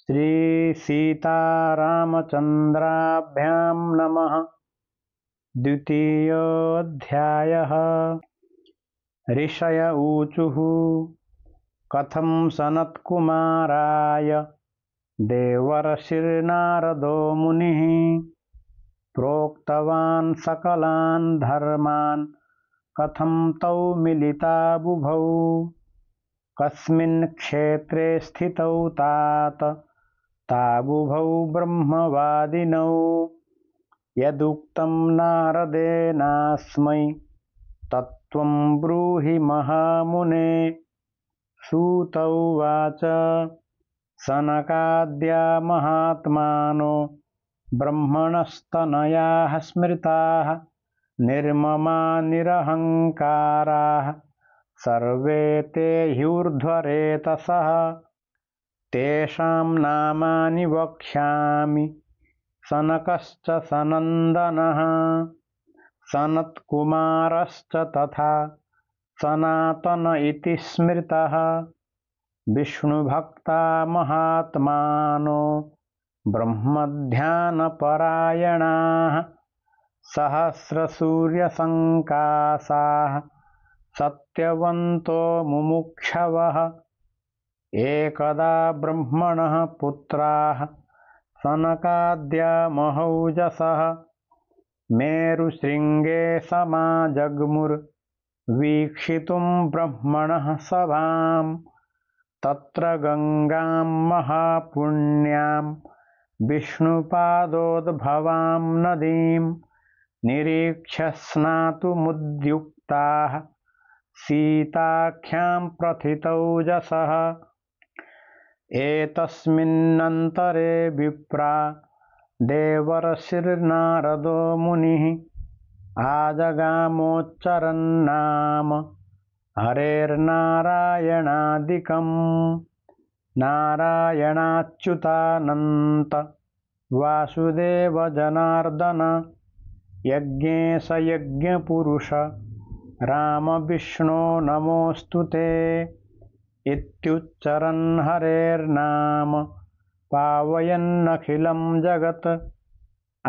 श्री सीतारामचन्द्राभ्यां नमः। द्वितीयोऽध्यायः। ऋषय ऊचुः कथं सनत्कुमाराय देवर्षिर्नारदो मुनिः प्रोक्तवान् सकलान् धर्मान् कथं तौ मिलिता बुभौ कस्मिन् क्षेत्रे स्थितौ तात ताबुभौ ब्रह्मवादिनौ यदुक्तं नारदेनास्मै तत्त्वं ब्रूहि महामुने। सूत उवाच सनकाद्या महात्मानो ब्रह्मणस्तनयाः स्मृताः निर्ममा निरहङ्काराः सर्वे ते ह्यूर्ध्वरेतसः तेषां नामानि वक्ष्यामि सनकश्च सनन्दनः सनत्कुमारश्च तथा सनातन इति स्मृतः विष्णुभक्ता महात्मानो ब्रह्मध्यानपरायणाः सहस्रसूर्यसङ्काशाः सत्यवन्तो मुमुक्षवः एकदा ब्रह्मणः पुत्राः सनकाद्या महौजसः मेरुशृङ्गे समाजग्मुर्वीक्षितुं ब्रह्मणः सभां तत्र गङ्गां महापुण्यां विष्णुपादोद्भवां नदीं निरीक्ष्य स्नातुमुद्युक्ताः सीताख्यां प्रथितौजसः एतस्मिन्नन्तरे विप्रा देवर्षिर्नारदो मुनिः आजगामोच्चरन्नाम हरेर्नारायणादिकं नारायणाच्युतानन्त वासुदेव जनार्दन यज्ञेश यज्ञपुरुष राम विष्णो नमोऽस्तु ते इत्युच्चरन् हरेर्नाम पावयन्नखिलं जगत्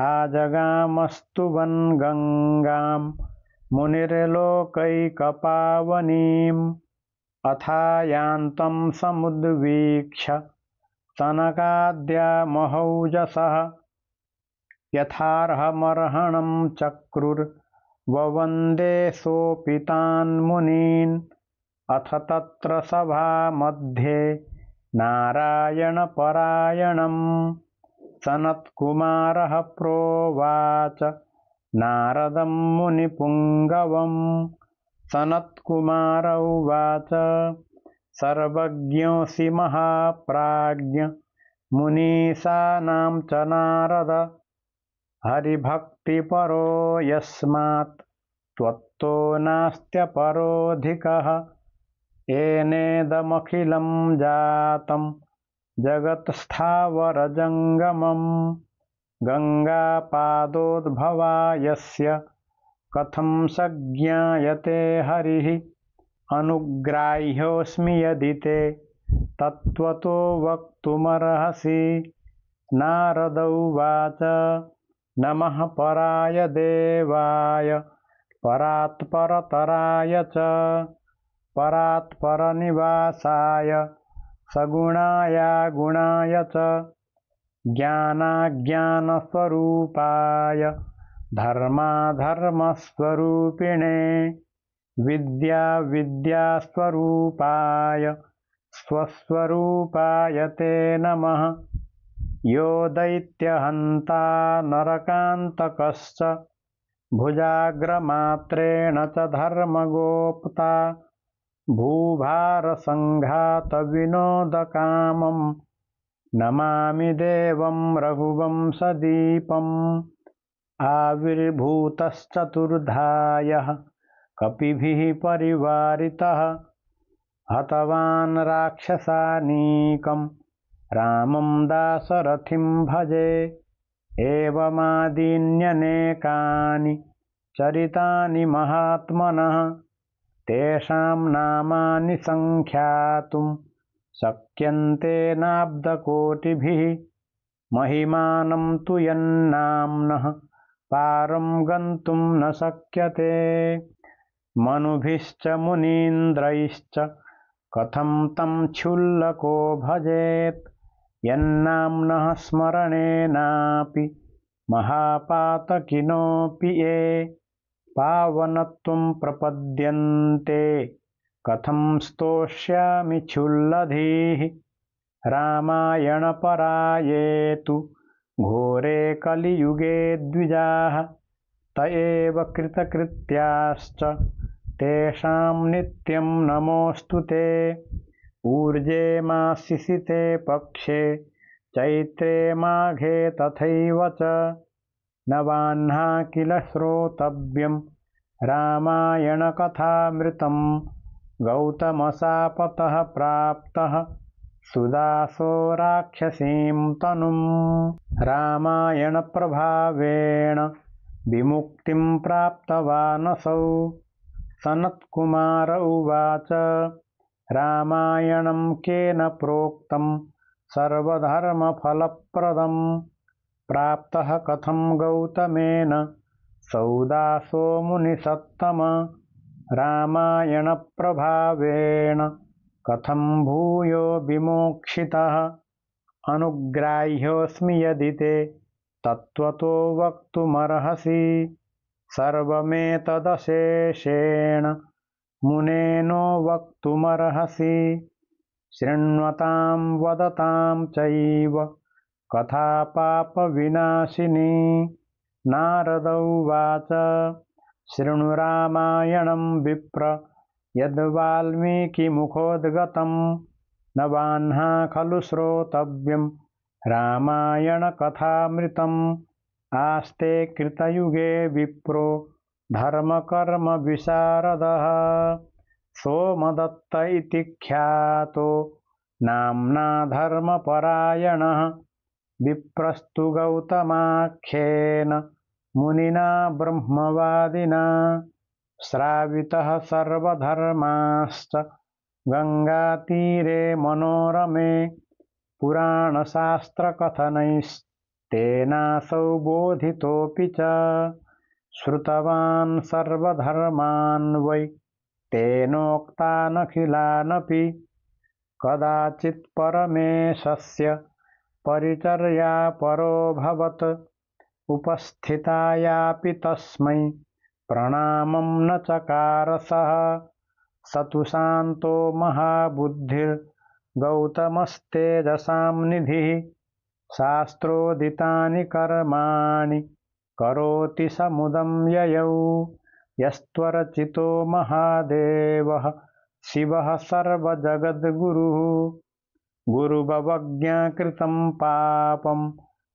आजगामस्तुवन् गङ्गां मुनिर्लोकैकपावनीम् अथायान्तं समुद्वीक्ष्य सनकाद्या महौजसः यथार्हमर्हणं चक्रुर्ववन्दे सोऽपि मुनीन् अथ तत्र सभामध्ये नारायणपरायणं सनत्कुमारः प्रोवाच नारदं मुनिपुङ्गवं सनत्कुमार उवाच सर्वज्ञोऽसि महाप्राज्ञ मुनीशानां च नारद हरिभक्तिपरो यस्मात् त्वत्तो नास्त्यपरोऽधिकः येनेदमखिलं जातं जगत्स्थावरजङ्गमं गङ्गापादोद्भवा यस्य कथं स ज्ञायते हरिः अनुग्राह्योऽस्मि यदि ते तत्त्वतो वक्तुमर्हसि। नारद उवाच नमः पराय देवाय परात्परतराय च परात्परनिवासाय सगुणाय गुणाय च ज्ञानाज्ञानस्वरूपाय धर्माधर्मस्वरूपिणे विद्याविद्यास्वरूपाय स्वस्वरूपाय ते नमः। यो दैत्यहन्ता नरकान्तकश्च भुजाग्रमात्रेण च धर्मगोप्ता भूभारसङ्घातविनोदकामं नमामि देवं रघुवंशदीपम् आविर्भूतश्चतुर्धायः कपिभिः परिवारितः हतवान् राक्षसानीकं रामं दाशरथिं भजे एवमादीन्यनेकानि चरितानि महात्मनः तेषां नामानि सङ्ख्यातुं शक्यन्ते नाब्दकोटिभिः महिमानं तु यन्नाम्नः पारं गन्तुं न शक्यते मनुभिश्च मुनीन्द्रैश्च कथं तं क्षुल्लको भजेत् यन्नाम्नः स्मरणेनापि महापातकिनोऽपि ये पावनत्वं प्रपद्यन्ते कथं स्तोष्यामि क्षुल्लधीः रामायणपराये तु घोरे कलियुगे द्विजाः त एव कृतकृत्याश्च तेषां नित्यं नमोऽस्तु ते ऊर्जे मासिसिते पक्षे चैत्रे माघे तथैव च नवाह्ना किल श्रोतव्यं रामायणकथामृतं गौतमशापतः प्राप्तः सुदासो राक्षसीं तनुं रामायणप्रभावेण विमुक्तिं प्राप्तवानसौ सनत्कुमार उवाच रामायणं केन प्रोक्तं सर्वधर्मफलप्रदं प्राप्तः कथं गौतमेन सौदासो मुनिसत्तम रामायणप्रभावेण कथं भूयो विमोक्षितः अनुग्राह्योऽस्मि यदि ते तत्त्वतो वक्तुमर्हसि सर्वमेतदशेषेण मुनेनो वक्तुमर्हसि शृण्वतां वदतां चैव कथा पापविनाशिनी नारद उवाच शृणु रामायणं विप्र यद्वाल्मीकिमुखोद्गतं नवाह्ना खलु श्रोतव्यं रामायणकथामृतम् आस्ते कृतयुगे विप्रो धर्मकर्मविशारदः सोमदत्त इति ख्यातो नाम्ना धर्मपरायणः विप्रस्तु गौतमाख्येन मुनिना ब्रह्मवादिना श्रावितः सर्वधर्माश्च गङ्गातीरे मनोरमे पुराणशास्त्रकथनैस्तेनासौ बोधितोऽपि च श्रुतवान् सर्वधर्मान् वै तेनोक्तानखिलानपि कदाचित् परमेशस्य परिचर्यापरोऽभवत् उपस्थितायापि तस्मै प्रणामं न चकार सः स तु शान्तो महाबुद्धिर्गौतमस्तेजसां निधिः शास्त्रोदितानि कर्माणि करोति समुदं ययौ यस्त्वरचितो महादेवः शिवः सर्वजगद्गुरुः गुरुभवज्ञाकृतं पापं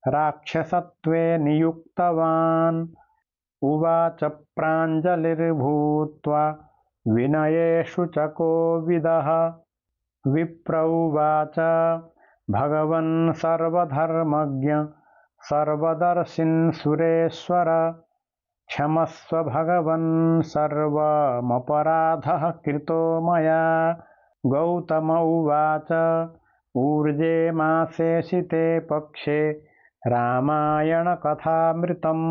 राक्षसत्वे नियुक्तवान् उवाच प्राञ्जलिर्भूत्वा विनयेषु च कोविदः विप्र उवाच भगवन् सर्वधर्मज्ञ सर्वदर्शिन् सुरेश्वर क्षमस्व भगवन् सर्वमपराधः कृतो मया गौतम उवाच ऊर्जे मासेशिते पक्षे रामायणकथामृतं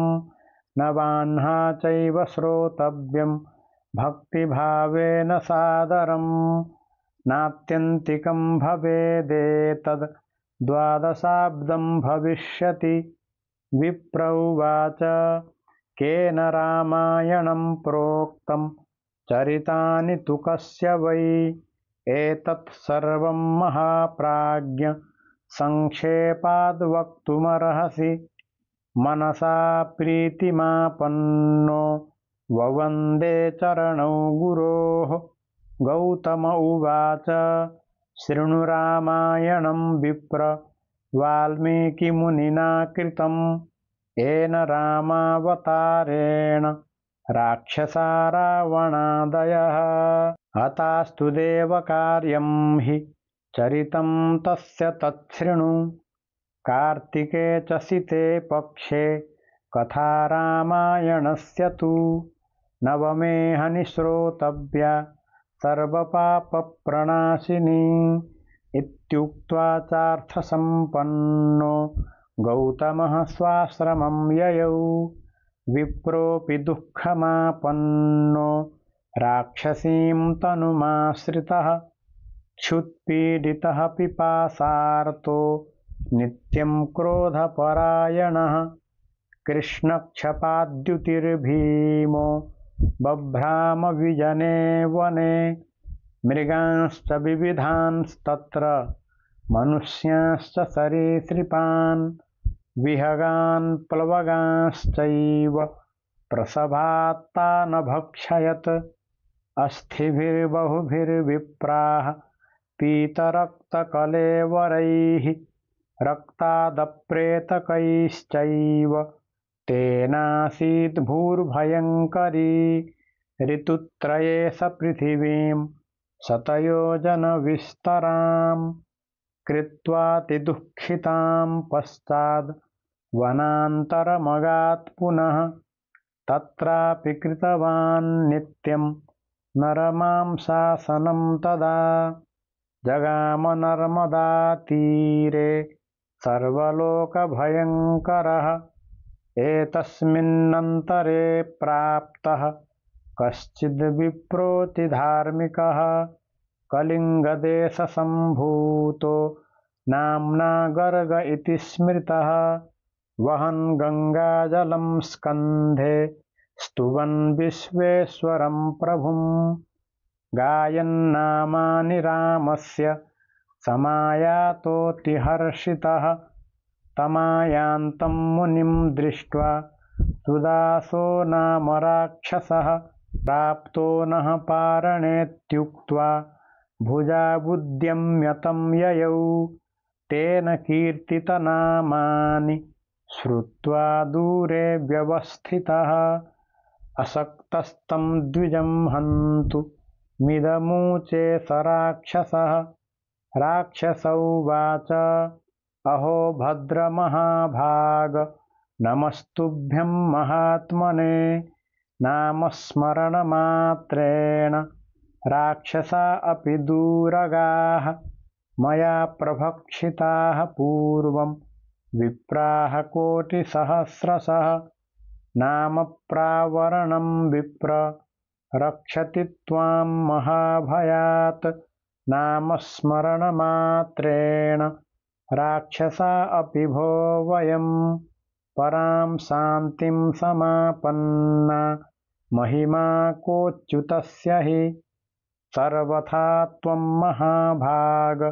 नवाह्ना चैव श्रोतव्यं भक्तिभावेन सादरम् नात्यन्तिकं भवेदेतद् द्वादशाब्दं भविष्यति विप्र उवाच केन रामायणं प्रोक्तं चरितानि तु कस्य वै एतत् सर्वं महाप्राज्ञ संक्षेपाद् वक्तुमर्हसि मनसा प्रीतिमापन्नो ववन्दे चरणौ गुरोः गौतम उवाच शृणु रामायणं विप्र वाल्मीकिमुनिना कृतं येन रामावतारेण राक्षसा रावणादयः हतास्तु देवकार्यं हि चरितं तस्य तच्छृणु कार्तिके च सिते पक्षे कथा रामायणस्य तु नवमे हनि श्रोतव्या सर्वपापप्रणाशिनी इत्युक्त्वा चार्थसम्पन्नो गौतमः स्वाश्रमं ययौ। विप्रोऽपि दुःखमापन्नो राक्षसीं तनुमाश्रितः क्षुत्पीडितः पिपासार्तो नित्यं क्रोधपरायणः कृष्णक्षपाद्युतिर्भीमो बभ्राम विजने वने मृगांश्च विविधांस्तत्र मनुष्यांश्च सरीसृपान् विहगान् प्लवगांश्चैव प्रसभात्तान् भक्षयत् अस्थिभिर्बहुभिर्विप्राः पीतरक्तकलेवरैः रक्तादप्रेतकैश्चैव तेनासीत् भूर्भयङ्करी ऋतुत्रये स पृथिवीं शतयोजनविस्तरां कृत्वातिदुःखितां पश्चाद् वनान्तरमगात् पुनः तत्रापि कृतवान् नित्यं नरमांसासनं तदा जगाम नर्मदातीरे सर्वलोकभयङ्करः एतस्मिन्नन्तरे प्राप्तः कश्चिद् विप्रोतिधार्मिकः कलिङ्गदेशसम्भूतो नाम्ना गर्ग इति स्मृतः वहन् गङ्गाजलं स्कन्धे स्तुवन् विश्वेश्वरं प्रभुं गायन्नामानि रामस्य समायातोऽतिहर्षितः तमायान्तं मुनिं दृष्ट्वा सुदासो नाम राक्षसः प्राप्तो नः पारणेत्युक्त्वा भुजाबुद्यम्य तं ययौ तेन कीर्तितनामानि श्रुत्वा दूरे व्यवस्थितः असक्तस्तं द्विजं हन्तु मिदमूचे स राक्षसः राक्षस उवाच अहो भद्रमहाभाग नमस्तुभ्यं महात्मने नामस्मरणमात्रेण राक्षसा अपि दूरगाः मया प्रभक्षिताः पूर्वं विप्राः कोटिसहस्रशः नाम प्रावरणं विप्र रक्षति त्वां महाभयात् नामस्मरणमात्रेण राक्षसा अपि भो वयं परां शान्तिं समापन्ना महिमा कोच्युतस्य हि सर्वथा त्वं महाभाग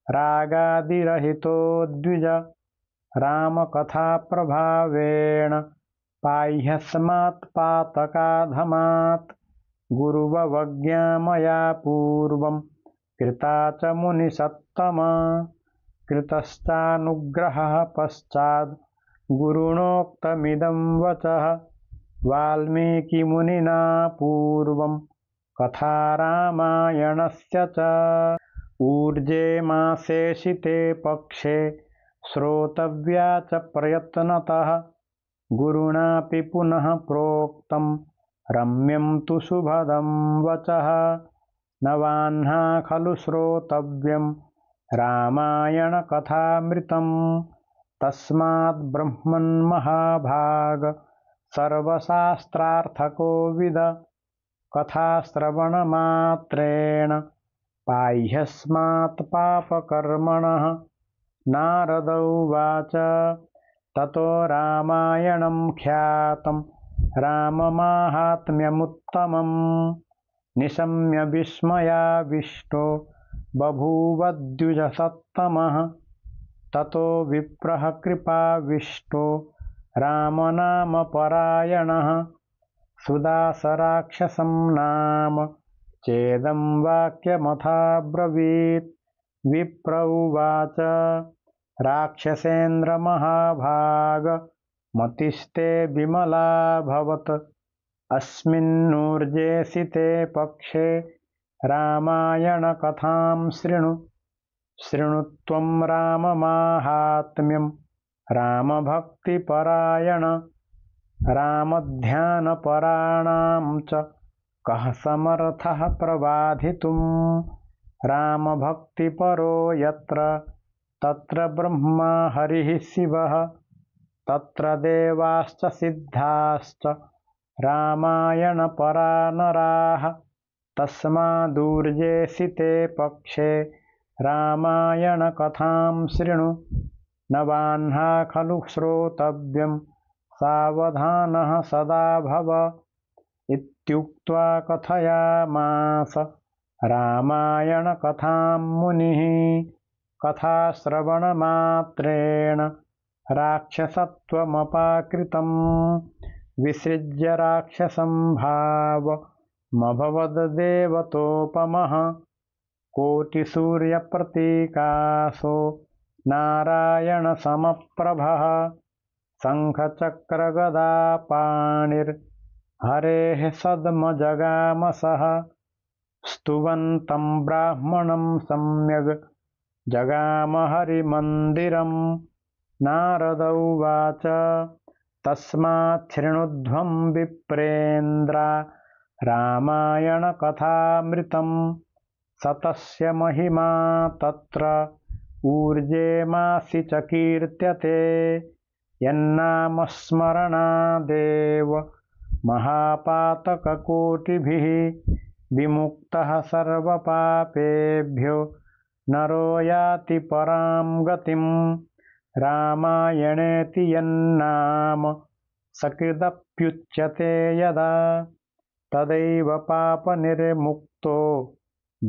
रागादिरहितो द्विज रामकथाप्रभावेण पाह्यस्मात् पातकाधमात् गुरुवज्ञा मया पूर्वं कृता च मुनिसत्तमा कृतश्चानुग्रहः पश्चाद् गुरुणोक्तमिदं वचः वाल्मीकिमुनिना पूर्वं कथा रामायणस्य च ऊर्जे मासे शिते पक्षे श्रोतव्या च प्रयत्नतः गुरुणापि पुनः प्रोक्तं रम्यं तु सुभदं वचः न वाह्ना खलु श्रोतव्यं रामायणकथामृतं तस्माद् ब्रह्मन्महाभाग सर्वशास्त्रार्थको विद कथाश्रवणमात्रेण पाह्यस्मात् पापकर्मणः नारद उवाच ततो रामायणं ख्यातं राममाहात्म्यमुत्तमं निशम्य विस्मयाविष्टो बभूवद्विजसत्तमः ततो विप्रः कृपाविष्टो रामनामपरायणः सुदासराक्षसं नाम चेदं वाक्यमथाब्रवीत् विप्र उवाच राक्षसेन्द्रमहाभाग मतिस्ते विमलाभवत् अस्मिन्नूर्जे सिते पक्षे रामायणकथां शृणु त्वं राममाहात्म्यं रामभक्तिपरायण रामध्यानपराणां च कः समर्थः प्रबाधितुं रामभक्तिपरो यत्र तत्र ब्रह्मा हरिः शिवः तत्र देवाश्च सिद्धाश्च रामायणपरा नराः तस्मादूर्जेऽसि ते पक्षे रामायणकथां शृणु नवाह्ना खलु श्रोतव्यं सावधानः सदा भव इत्युक्त्वा कथयामास रामायणकथां मुनिः कथाश्रवणमात्रेण राक्षसत्वमपाकृतं विसृज्य राक्षसं भावमभवद्देवतोपमः कोटिसूर्यप्रतीकासो नारायणसमप्रभः शङ्खचक्रगदापाणिर्हरेः सद्मजगामसः स्तुवन्तं ब्राह्मणं सम्यग् जगाम हरिमन्दिरं नारद उवाच तस्मात् शृणुध्वं विप्रेन्द्रा रामायणकथामृतं सतस्य महिमा तत्र ऊर्जेमासि च कीर्त्यते यन्नामस्मरणादेव महापातककोटिभिः विमुक्तः सर्वपापेभ्यो नरो याति परां गतिं रामायणेति यन्नाम सकृदप्युच्यते यदा तदैव पापनिर्मुक्तो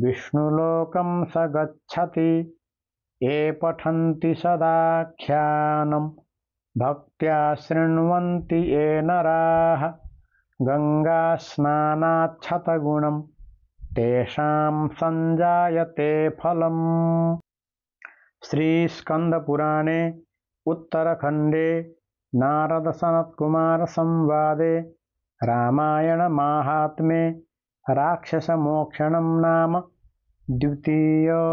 विष्णुलोकं स गच्छति ये पठन्ति सदाख्यानं भक्त्या शृण्वन्ति ये नराः गङ्गास्नानाच्छतगुणं तेषां सञ्जायते फलम्। श्रीस्कन्दपुराणे उत्तरखण्डे नारदसनत्कुमारसंवादे रामायणमाहात्म्ये राक्षसमोक्षणं नाम द्वितीयोऽध्यायः।